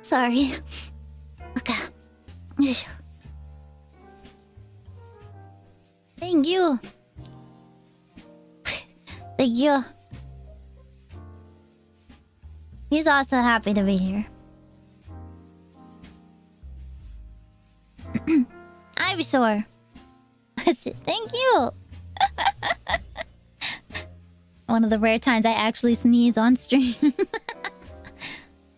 Sorry. Okay. Thank you. Thank you. He's also happy to be here. Ivysaur. Thank you. One of the rare times I actually sneeze on stream.